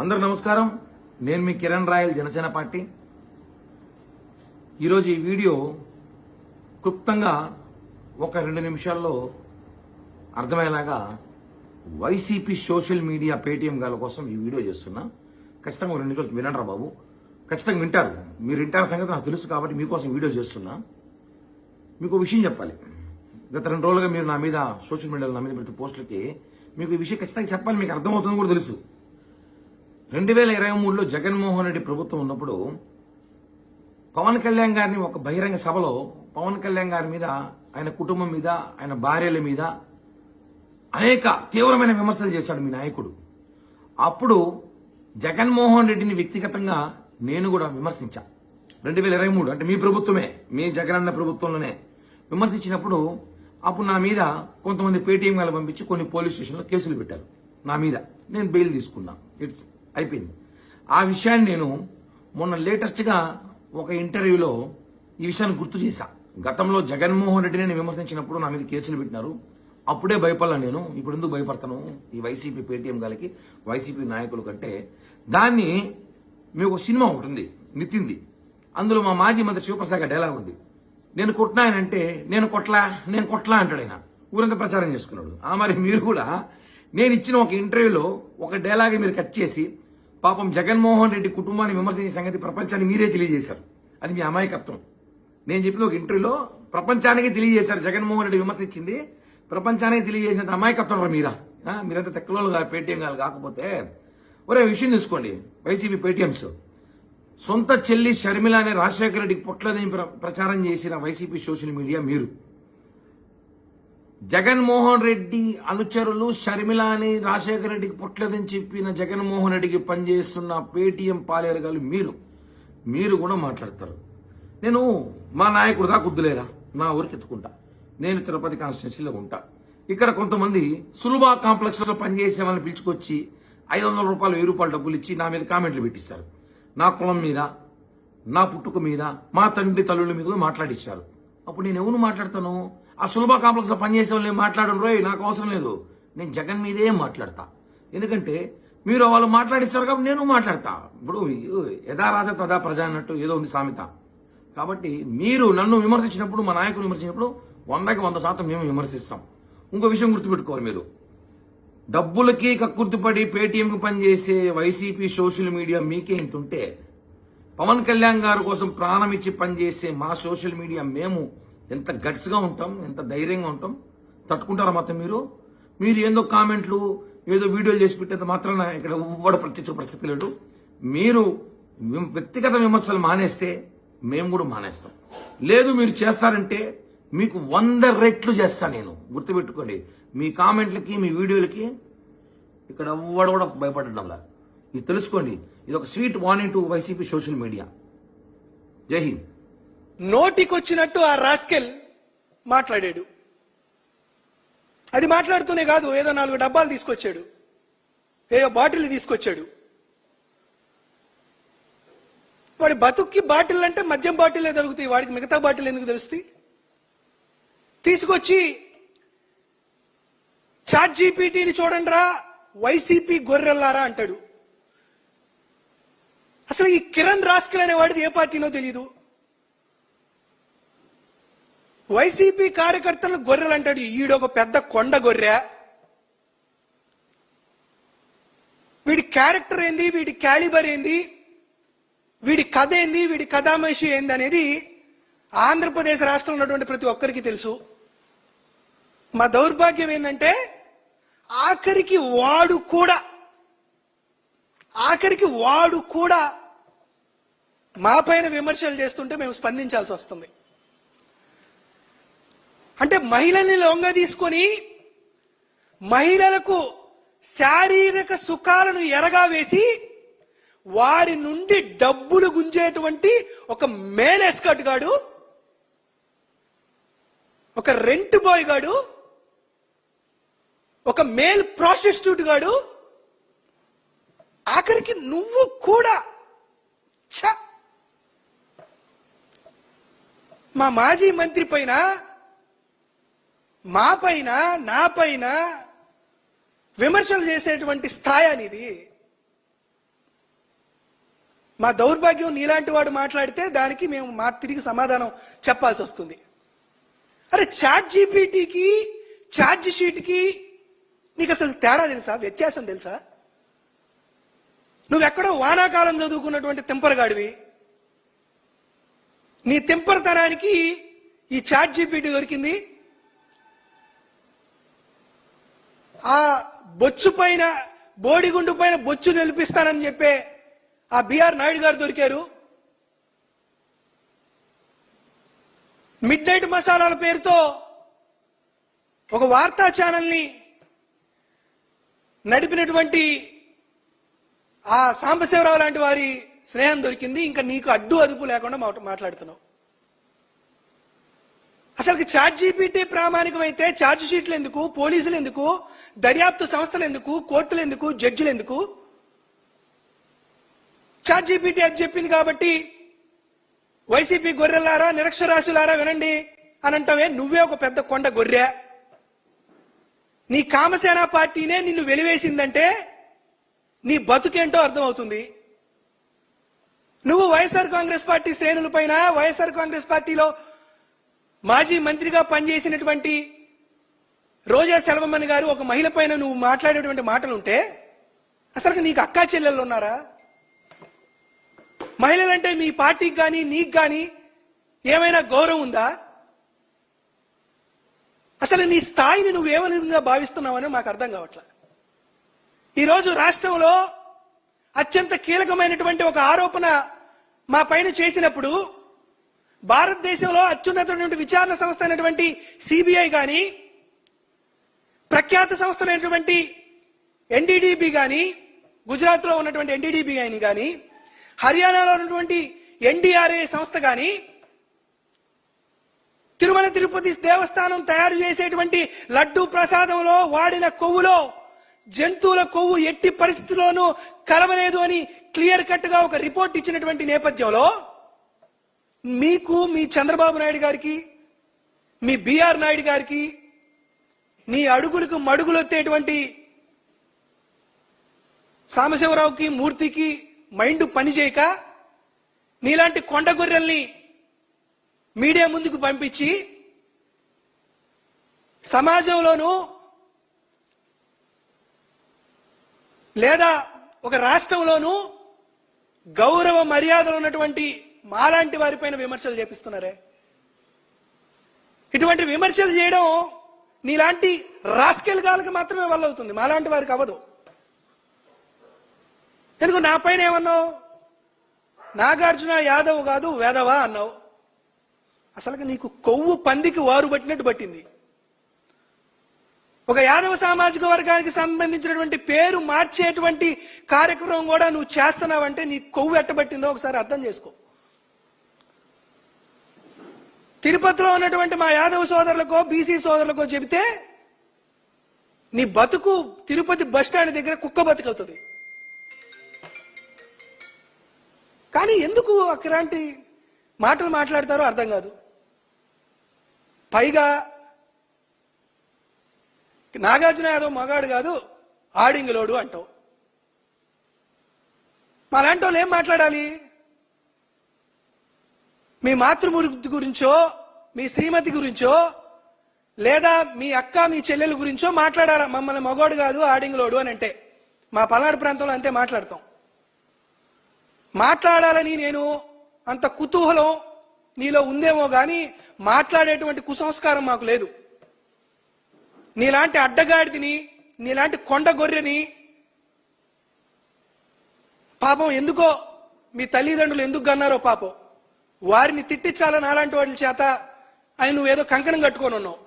అందరూ నమస్కారం. నేను మీ కిరణ్ రాయల్, జనసేన పార్టీ. ఈరోజు ఈ వీడియో క్లుప్తంగా ఒక 2 నిమిషాల్లో అర్థమయ్యేలాగా వైసీపీ సోషల్ మీడియా పేటీఎం గాల కోసం ఈ వీడియో చేస్తున్నా. ఖచ్చితంగా 2 నిమిషాలు వినండి రా బాబు. ఖచ్చితంగా వింటారు. మీరు వింటారు సంగతి నాకు తెలుసు కాబట్టి మీకోసం వీడియో చేస్తున్నా. మీకు విషయం చెప్పాలి. గత 2 రోజులుగా మీరు నా మీద సోషల్ మీడియాలో నా మీద ప్రతి పోస్టులకి మీకు ఈ విషయం ఖచ్చితంగా చెప్పాలి. మీకు అర్థమవుతుందని కూడా తెలుసు. 2023లో జగన్మోహన్ రెడ్డి ప్రభుత్వం ఉన్నప్పుడు పవన్ కళ్యాణ్ గారిని ఒక బహిరంగ సభలో పవన్ కళ్యాణ్ గారి మీద, ఆయన కుటుంబం మీద, ఆయన భార్యల మీద అనేక తీవ్రమైన విమర్శలు చేశాడు మీ నాయకుడు. అప్పుడు జగన్మోహన్ రెడ్డిని వ్యక్తిగతంగా నేను కూడా విమర్శించా. 2023 అంటే మీ ప్రభుత్వమే, మీ జగనన్న ప్రభుత్వంలోనే విమర్శించినప్పుడు అప్పుడు నా మీద కొంతమంది పేటీఎం గాలు పంపించి కొన్ని పోలీస్ స్టేషన్లో కేసులు పెట్టారు నా మీద. నేను బెయిల్ తీసుకున్నా. అయిపోయింది. ఆ విషయాన్ని నేను మొన్న లేటెస్ట్ గా ఒక ఇంటర్వ్యూలో ఈ విషయాన్ని గుర్తు చేశా. గతంలో జగన్మోహన్ రెడ్డిని నేను విమర్శించినప్పుడు నా మీద కేసులు పెట్టినారు. అప్పుడే భయపడలా నేను. ఇప్పుడు ఎందుకు భయపడతాను ఈ వైసీపీ పేటీఎం గాలకి, వైసీపీ నాయకుల కంటే? దాన్ని మీకు ఒక సినిమా ఉంటుంది నితిన్ది. అందులో మా మాజీ మంత్రి శివప్రసాద్ డైలాగ్ ఉంది. నేను కొట్టినాయనంటే నేను కొట్లా అంటాడు ఆయన. ఊరంతా ప్రచారం చేసుకున్నాడు. మరి మీరు కూడా నేను ఇచ్చిన ఒక ఇంటర్వ్యూలో ఒక డైలాగ్ మీరు కట్ చేసి పాపం జగన్మోహన్ రెడ్డి కుటుంబాన్ని విమర్శించే సంగతి ప్రపంచానికి మీరే తెలియజేశారు. అది మీ అమాయకత్వం. నేను చెప్పిన ఒక ఇంటర్వ్యూలో ప్రపంచానికి తెలియజేశారు. జగన్మోహన్ రెడ్డి విమర్శించింది ప్రపంచానికి తెలియజేసిన అమాయకత్వం మీరా. మీరంతా తెక్కలోళ్ళు పేటీఎం గారు కాకపోతే ఒరే విషయం తీసుకోండి. వైసీపీ పేటీఎంస్ సొంత చెల్లి షర్మిల అనే రాజశేఖర రెడ్డికి పొట్లని ప్రచారం చేసిన వైసీపీ సోషల్ మీడియా మీరు. జగన్మోహన్ రెడ్డి అనుచరులు షర్మిల అని రాజశేఖర రెడ్డికి పొట్లేదని చెప్పిన జగన్మోహన్ రెడ్డికి పనిచేస్తున్న పేటీఎం పాలేరుగాలు మీరు కూడా మాట్లాడతారు. నేను మా నాయకుడు దాకా వద్దులేరా, నా ఊరికి ఎత్తుకుంటా. నేను తిరుపతి కాన్స్టిట్యున్సీలో ఉంటా. ఇక్కడ కొంతమంది సులభ కాంప్లెక్స్ లో పనిచేసే వాళ్ళని పిలుచుకొచ్చి 500 రూపాయలు 1000 రూపాయలు డబ్బులు ఇచ్చి నా మీద కామెంట్లు పెట్టిస్తారు. నా కులం మీద, నా పుట్టుక మీద, మా తండ్రి తల్లుల మీద మాట్లాడిచ్చారు. అప్పుడు నేను ఎవరు మాట్లాడతాను? ఆ సులభ కాంప్లెక్స్ లో పనిచేసే వాళ్ళు మాట్లాడరు. రోయ్, నాకు అవసరం లేదు. నేను జగన్ మీదే మాట్లాడతా. ఎందుకంటే మీరు వాళ్ళు మాట్లాడిస్తారు కాబట్టి నేను మాట్లాడతా. ఇప్పుడు యథా రాజా తదా ప్రజ అన్నట్టు ఏదో ఉంది సామెత. కాబట్టి మీరు నన్ను విమర్శించినప్పుడు, మా నాయకులు విమర్శించినప్పుడు 100కి 100% మేము విమర్శిస్తాం. ఇంకో విషయం గుర్తుపెట్టుకోవాలి మీరు. డబ్బులకి కక్కుర్తిపడి పేటీఎంకి పనిచేసే వైసీపీ సోషల్ మీడియా మీకే ఇంతుంటే పవన్ కళ్యాణ్ గారి కోసం ప్రాణం ఇచ్చి పనిచేసే మా సోషల్ మీడియా మేము ఎంత గట్స్ గా ఉంటాం, ఎంత ధైర్యంగా ఉంటాం. తట్టుకుంటారా మొత్తం మీరు ఏందో కామెంట్లు, ఏదో వీడియోలు చేసి పెట్టేంత మాత్రాన ఇక్కడ ఎవ్వడ ప్రత్యక్ష పరిస్థితి లేదు. మీరు వ్యక్తిగత విమర్శలు మానేస్తే మేము కూడా మానేస్తాం. లేదు మీరు చేస్తారంటే మీకు 100 రెట్లు చేస్తా నేను. గుర్తుపెట్టుకోండి. మీ కామెంట్లకి, మీ వీడియోలకి ఇక్కడ ఎవ్వడ కూడా భయపడడంలా. ఇది తెలుసుకోండి. ఇది ఒక sweet warning to YCP social media. జై హింద్. నోటికొచ్చినట్టు ఆ రాస్కెల్ మాట్లాడాడు. అది మాట్లాడుతూనే కాదు, ఏదో 4 డబ్బాలు తీసుకొచ్చాడు, ఏదో బాటిల్ తీసుకొచ్చాడు. వాడి బతుక్కి బాటిల్ అంటే మద్యం బాటిల్లే దొరుకుతాయి. వాడికి మిగతా బాటిల్ ఎందుకు తెలుస్తాయి? తీసుకొచ్చి చాట్ జీపీటీని చూడండిరా వైసీపీ గొర్రెల్లారా అంటాడు. అసలు ఈ కిరణ్ రాస్కెల్ అనే వాడిది ఏ పార్టీనో తెలీదు. వైసీపీ కార్యకర్తలను గొర్రెలు అంటాడు. ఈడొక పెద్ద కొండ గొర్రె. వీడి క్యారెక్టర్ ఏంది, వీడి క్యాలిబర్ ఏంది, వీడి కథ ఏంది, వీడి కథామేషి ఏంది అనేది ఆంధ్రప్రదేశ్ రాష్ట్రంలో ఉన్నటువంటి ప్రతి ఒక్కరికి తెలుసు. మా దౌర్భాగ్యం ఏంటంటే ఆఖరికి వాడు కూడా మా పైన విమర్శలు చేస్తుంటే మేము స్పందించాల్సి వస్తుంది. అంటే మహిళల్ని లొంగ తీసుకొని మహిళలకు శారీరక సుఖాలను ఎరగా వేసి వారి నుండి డబ్బులు గుంజేటువంటి ఒక మేల్ ఎస్కర్ట్ గాడు, ఒక రెంట్ బాయ్ గాడు, ఒక మేల్ ప్రాస్టిట్యూట్ గాడు, ఆఖరికి నువ్వు కూడా మా మాజీ మంత్రి పైన, మా పైన, నా పైన విమర్శలు చేసేటువంటి స్థాయి అనేది. మా దౌర్భాగ్యం నీలాంటి వాడు మాట్లాడితే దానికి మేము తిరిగి సమాధానం చెప్పాల్సి వస్తుంది. అరే చాట్ జీపీటీకి ఛార్జ్ షీట్కి నీకు అసలు తేడా తెలుసా, వ్యత్యాసం తెలుసా? నువ్వెక్కడో వానాకాలం చదువుకున్నటువంటి తెంపరగాడివి. నీ తెంపరతనానికి ఈ చాట్ జీపీటీ దొరికింది. ఆ బొచ్చు పైన బోడిగుండు పైన బొచ్చు నిలిపిస్తానని చెప్పే ఆ బిఆర్ నాయుడు గారు దొరికారు. మిడ్ నైట్ మసాలాల పేరుతో ఒక వార్తా ఛానల్ని నడిపినటువంటి ఆ సాంబశివరావు లాంటి వారి స్నేహం దొరికింది. ఇంకా నీకు అడ్డు అదుపు లేకుండా మాట్లాడుతున్నావు. అసలు చాట్ జీపీటీ ప్రామాణికమైతే ఛార్జ్ షీట్లు ఎందుకు, పోలీసులు ఎందుకు, దర్యాప్తు సంస్థలు ఎందుకు, కోర్టులు ఎందుకు, జడ్జిలు ఎందుకు? చాట్ జీపీటీ అది చెప్పింది కాబట్టి వైసీపీ గొర్రెలారా నిరక్షరాస్యులారా వినండి అని అంటావే. నువ్వే ఒక పెద్ద కొండ గొర్రె. నీ కామసేన పార్టీనే నిన్ను వెలివేసిందంటే నీ బతుకేంటో అర్థమవుతుంది. నువ్వు వైఎస్ఆర్ కాంగ్రెస్ పార్టీ శ్రేణుల పైన, వైఎస్ఆర్ కాంగ్రెస్ పార్టీలో మాజీ మంత్రిగా పనిచేసినటువంటి రోజా సెల్వమణి గారు ఒక మహిళ పైన నువ్వు మాట్లాడేటువంటి మాటలుంటే అసలు నీకు అక్కా చెల్లెళ్ళు ఉన్నారా? మహిళలంటే మీ పార్టీకి కానీ నీకు కానీ ఏమైనా గౌరవం ఉందా? అసలు నీ స్థాయిని నువ్వు ఏ విధంగా భావిస్తున్నావని మాకు అర్థం కావట్లా. ఈరోజు రాష్ట్రంలో అత్యంత కీలకమైనటువంటి ఒక ఆరోపణ మా పైన చేసినప్పుడు భారతదేశంలో అత్యున్నతమైనటువంటి విచారణ సంస్థ అయినటువంటి సిబిఐ కానీ, ప్రఖ్యాత సంస్థ అయినటువంటి ఎన్డీడీబీ కానీ, గుజరాత్ లో ఉన్నటువంటి ఎన్డీడీబీ కానీ, హర్యానాలో ఉన్నటువంటి ఎన్డీఆర్ఏ సంస్థ కానీ, తిరుమల తిరుపతి దేవస్థానం తయారు చేసేటువంటి లడ్డూ ప్రసాదంలో వాడిన కొవ్వులో జంతువుల కొవ్వు ఎట్టి పరిస్థితుల్లోనూ కలవలేదు అని క్లియర్ కట్ గా ఒక రిపోర్ట్ ఇచ్చినటువంటి నేపథ్యంలో మీకు, మీ చంద్రబాబు నాయుడు గారికి, మీ బిఆర్ నాయుడు గారికి, నీ అడుగులకు మడుగులొత్తేటువంటి సాంబశివరావుకి, మూర్తికి మైండ్ పనిచేయక నీలాంటి కొండగొర్రెల్ని మీడియా ముందుకు పంపించి సమాజంలోనూ లేదా ఒక రాష్ట్రంలోనూ గౌరవ మర్యాదలు ఉన్నటువంటి మాలాంటి వారిపైన విమర్శలు చేపిస్తున్నారే. ఇటువంటి విమర్శలు చేయడం నీలాంటి రాస్కెల్ గాలకు మాత్రమే వల్ల అవుతుంది, మాలాంటి వారికి అవ్వదు. ఎందుకు నా పైన ఏమన్నావు? నాగార్జున యాదవ్ కాదు వేదవా అన్నావు. అసలు నీకు కొవ్వు పందికి వారు పట్టినట్టు పట్టింది. ఒక యాదవ సామాజిక వర్గానికి సంబంధించినటువంటి పేరు మార్చేటువంటి కార్యక్రమం కూడా నువ్వు చేస్తున్నావంటే నీ కొవ్వు ఎట్టబట్టిందో ఒకసారి అర్థం చేసుకో. తిరుపతిలో ఉన్నటువంటి మా యాదవ సోదరులకో, బీసీ సోదరులకో చెబితే నీ బతుకు తిరుపతి బస్టాండ్ దగ్గర కుక్క బతుకవుతుంది. కానీ ఎందుకు అక్కలాంటి మాటలు మాట్లాడతారో అర్థం కాదు. పైగా నాగార్జున యాదవ్ మగాడు కాదు ఆడింగులోడు అంటావు. మాలాంటి వాళ్ళు ఏం మాట్లాడాలి? మీ మాతృమూర్తి గురించో, మీ శ్రీమతి గురించో, లేదా మీ అక్క, మీ చెల్లెల గురించో మాట్లాడాలా. మమ్మల్ని మగోడు కాదు ఆడింగులోడు అని అంటే మా పల్నాడు ప్రాంతంలో అంతే మాట్లాడతాం. మాట్లాడాలని నేను అంత కుతూహలం నీలో ఉందేమో కానీ మాట్లాడేటువంటి కుసంస్కారం మాకు లేదు. నీలాంటి అడ్డగాడిని, నీలాంటి కొండ గొర్రెని పాపం ఎందుకో మీ తల్లిదండ్రులు ఎందుకు గన్నారో పాపం వారిని తిట్టించాలని అలాంటి వాడి చేత అని నువ్వేదో కంకణం కట్టుకొని ఉన్నావు.